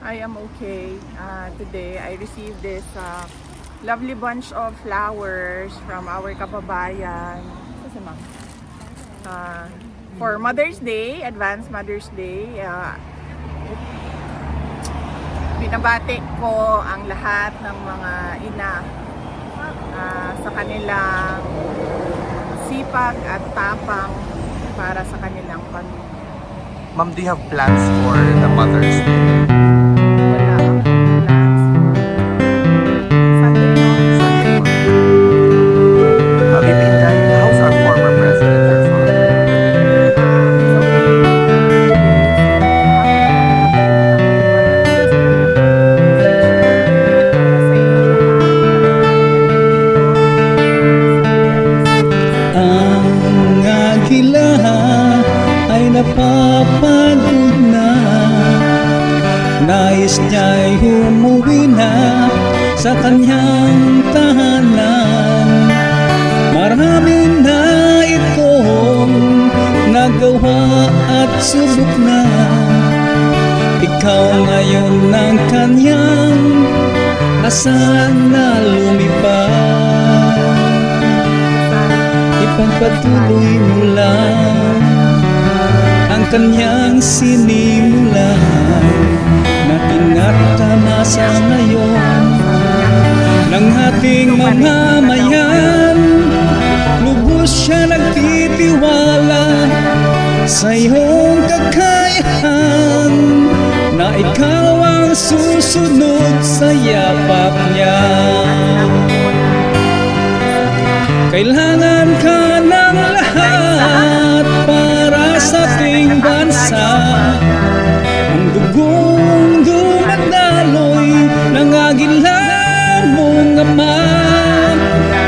I am okay. Today, I received this lovely bunch of flowers from our kababayan. Ito si Ma'am. For Mother's Day, Advanced Mother's Day. Binabati ko ang lahat ng mga ina sa kanilang sipag at tapang para sa kanilang pamilya. Ma'am, do you have plans for the Mother's Day? Wala akong plans. Sunday, no? Sunday, ma'am. Bibi Inday, how's our former president, your father? Ang agila ay napapagod na. Nais niya'y umuwi na sa kanyang tahanan. Marami na itong nagawa at subok na. Ikaw ngayon ang kanyang asahan na lumipad. Ipagpatuloy mo lang ang kanyang sinimulan na tinatamasa ngayon ng ating mamamayan. Lubos siya nagtitiwala sa iyong kakayahan na ikaw ang susunod sa yapak niya. Kailangan ka ng lahat para sa ating bansa. Ang dugong dumadaloy ng agila mong ama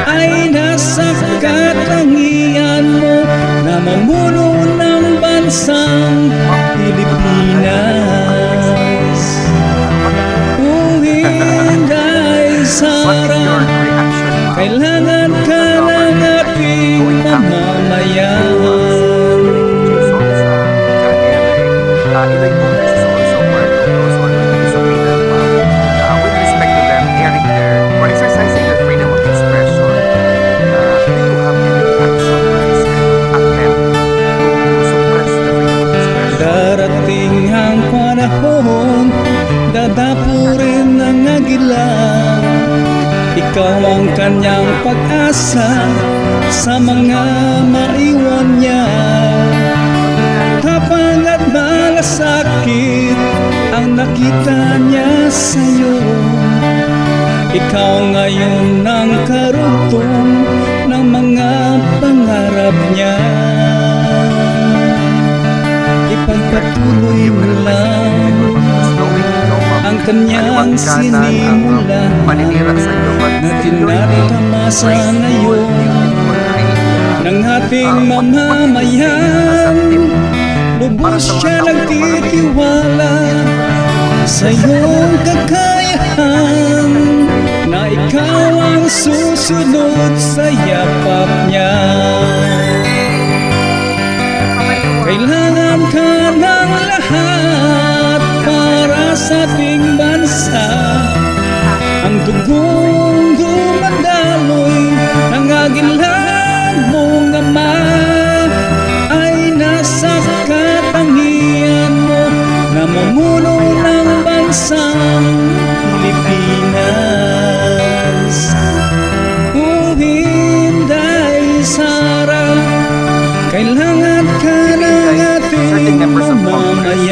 ay nasa katangian mo na mamuno ng bansang Pilipinas. O Inday Sara, kailangan ka ng ating mamamayan. With respect to them airing their or exercising their freedom of expression, do you have any action or attempt to suppress the freedom of expression? Darating ang panahon, dadapurin ang agila. Ikaw ang kanyang pag-asa sa mga maiwan niya. Tapang at malasakit ang nakita niya sa'yo. Ikaw ngayon ang karugtong ng mga pangarap niya. Ipagpatuloy mo lang ang kanyang sinimulan na tinatamasa ngayon ng ating mamamayan. Lubos siya nagtitiwala sa iyong kakayahan na ikaw ang susunod sa yapak niya. Kailangan ka ng lahat para sa ating bansa. Ang dugong dumadaloy ng agilan mong ama ay nasa katangian mo na mamuno ng bansang Pilipinas. O Inday Sara, kailangan ka ng ating mamamayan.